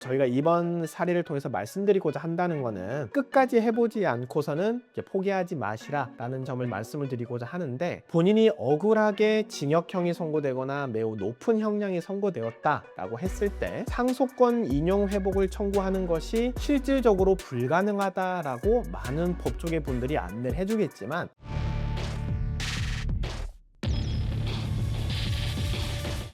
저희가 이번 사례를 통해서 말씀드리고자 한다는 거는 끝까지 해보지 않고서는 이제 포기하지 마시라 라는 점을 말씀을 드리고자 하는데, 본인이 억울하게 징역형이 선고되거나 매우 높은 형량이 선고되었다 라고 했을 때 상속권 인용 회복을 청구하는 것이 실질적으로 불가능하다라고 많은 법조계 분들이 안내를 해주겠지만,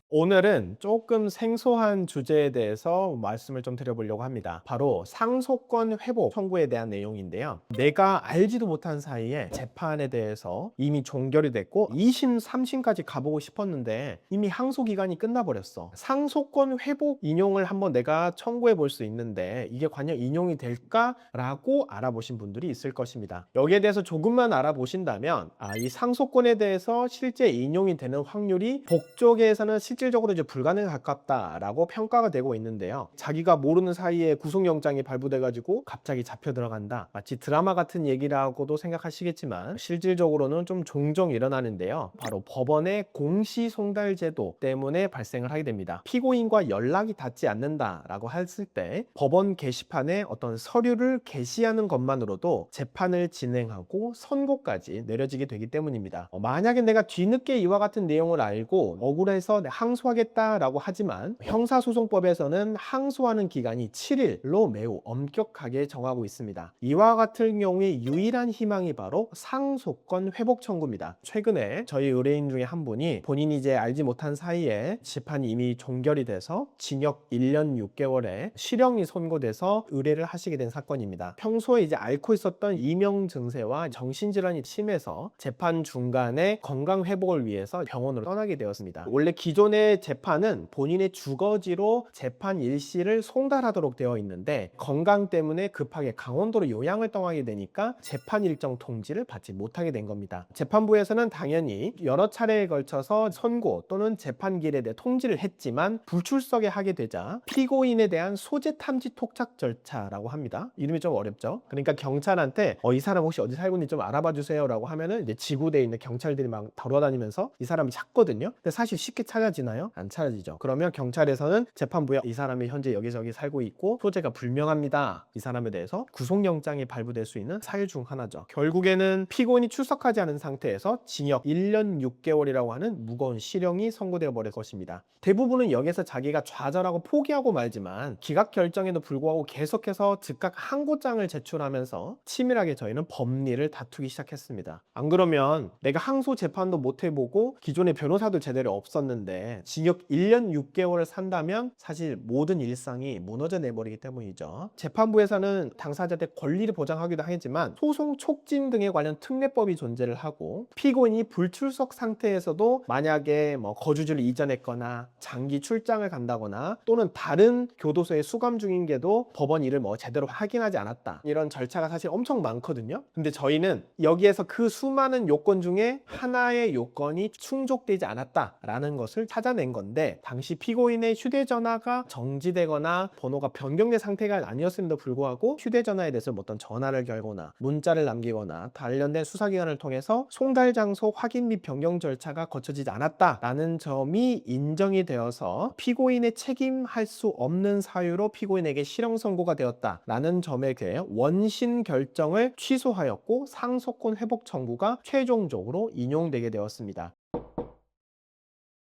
오늘은 조금 생소한 주제에 대해서 말씀을 좀 드려보려고 합니다. 바로 상속권 회복 청구에 대한 내용인데요. 내가 알지도 못한 사이에 재판에 대해서 이미 종결이 됐고 2심, 3심까지 가보고 싶었는데 이미 항소 기간이 끝나버렸어. 상속권 회복 인용을 한번 내가 청구해 볼 수 있는데 이게 과연 인용이 될까라고 알아보신 분들이 있을 것입니다. 여기에 대해서 조금만 알아보신다면 이 상속권에 대해서 실제 인용이 되는 확률이 복조계에서는 실질적으로 이제 불가능에 가깝다라고 평가가 되고 있는데요. 자기가 모르는 사이에 구속영장이 발부돼가지고 갑자기 잡혀 들어간다. 마치 드라마 같은 얘기라고도 생각하시겠지만 실질적으로는 좀 종종 일어나는데요. 바로 법원의 공시송달제도 때문에 발생을 하게 됩니다. 피고인과 연락이 닿지 않는다라고 했을 때 법원 게시판에 어떤 서류를 게시하는 것만으로도 재판을 진행하고 선고까지 내려지게 되기 때문입니다. 만약에 내가 뒤늦게 이와 같은 내용을 알고 억울해서 항소하겠다라고 하지만 형사소송법에서는 항소하는 기간이 7일로 매우 엄격하게 정하고 있습니다. 이와 같은 경우에 유일한 희망이 바로 상속권 회복 청구입니다. 최근에 저희 의뢰인 중에 한 분이 본인이 이제 알지 못한 사이에 재판이 이미 종결이 돼서 징역 1년 6개월에 실형이 선고돼서 의뢰를 하시게 된 사건입니다. 평소에 이제 앓고 있었던 이명 증세와 정신질환이 심해서 재판 중간에 건강 회복을 위해서 병원으로 떠나게 되었습니다. 원래 기존의 재판은 본인의 주거지로 재판 일시를 송달하도록 되어 있는데 건강 때문에 급하게 강원도로 요양을 떠나게 되니까 재판 일정 통지를 받지 못하게 된 겁니다. 재판부에서는 당연히 여러 차례에 걸쳐서 선고 또는 재판기일에 대해 통지를 했지만 불출석에 하게 되자 피고인에 대한 소재 탐지 톡착 절차라고 합니다. 이름이 좀 어렵죠? 그러니까 경찰한테 이 사람 혹시 어디 살고 있는지 좀 알아봐 주세요 라고 하면은 이제 지구대에 있는 경찰들이 막 돌아다니면서 이 사람이 찾거든요. 근데 사실 쉽게 찾아지나요? 안 찾아지죠. 그러면 경찰에서는 재판부에 이 사람이 현재 여기저기 살고 있고 소재가 불명합니다. 이 사람에 대해서 구속영장이 발부될 수 있는 사유 중 하나죠. 결국에는 피고인이 출석하지 않은 상태에서 징역 1년 6개월이라고 하는 무거운 실형이 선고되어 버릴 것입니다. 대부분은 여기서 자기가 좌절하고 포기하고 말지만 기각 결정에도 불구하고 계속해서 즉각 항고장을 제출하면서 치밀하게 저희는 법리를 다투기 시작했습니다. 안 그러면 내가 항소 재판도 못 해보고 기존의 변호사도 제대로 없었는데 징역 1년 6개월을 산다면 사실 모든 일상이 무너져 내버리기 때문이죠. 재판부에서는 당사자들의 권리를 보장하기도 하지만 소송 촉진 등에 관련 특례법이 존재를 하고 피고인이 불출석 상태에서도 만약에 거주지를 이전했거나 장기 출장을 간다거나 또는 다른 교도소에 수감 중인데도 법원 일을 제대로 확인하지 않았다, 이런 절차가 사실 엄청 많거든요. 근데 저희는 여기에서 그 수많은 요건 중에 하나의 요건이 충족되지 않았다라는 것을 찾아낸 건데, 당시 피고인의 휴대전화가 정지되거나 번호가 변경된 상태가 아니었음에도 불구하고 휴대전화에 대해서 어떤 전화를 걸거나 문자를 남기거나 관련된 수사기관을 통해서 송달 장소 확인 및 변경 절차가 거쳐지지 않았다라는 점이 인정이 되어서 피고인의 책임할 수 없는 사유로 피고인에게 실형 선고가 되었다라는 점에 대해 원심 결정을 취소하였고 상속권 회복 청구가 최종적으로 인용되게 되었습니다.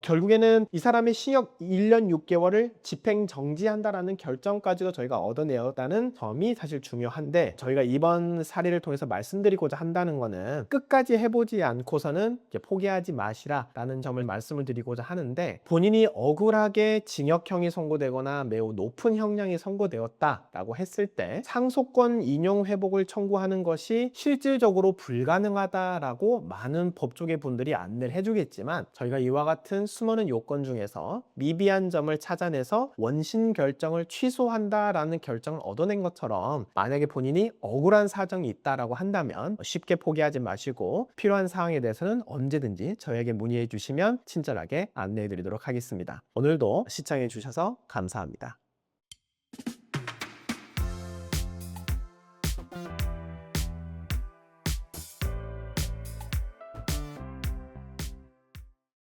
결국에는 이 사람의 징역 1년 6개월을 집행 정지한다라는 결정까지도 저희가 얻어내었다는 점이 사실 중요한데, 저희가 이번 사례를 통해서 말씀드리고자 한다는 거는 끝까지 해보지 않고서는 이제 포기하지 마시라 라는 점을 말씀을 드리고자 하는데, 본인이 억울하게 징역형이 선고되거나 매우 높은 형량이 선고되었다 라고 했을 때 상속권 인용 회복을 청구하는 것이 실질적으로 불가능하다라고 많은 법조계 분들이 안내를 해주겠지만, 저희가 이와 같은 수많은 요건 중에서 미비한 점을 찾아내서 원심 결정을 취소한다라는 결정을 얻어낸 것처럼, 만약에 본인이 억울한 사정이 있다라고 한다면 쉽게 포기하지 마시고 필요한 사항에 대해서는 언제든지 저에게 문의해 주시면 친절하게 안내해 드리도록 하겠습니다. 오늘도 시청해 주셔서 감사합니다.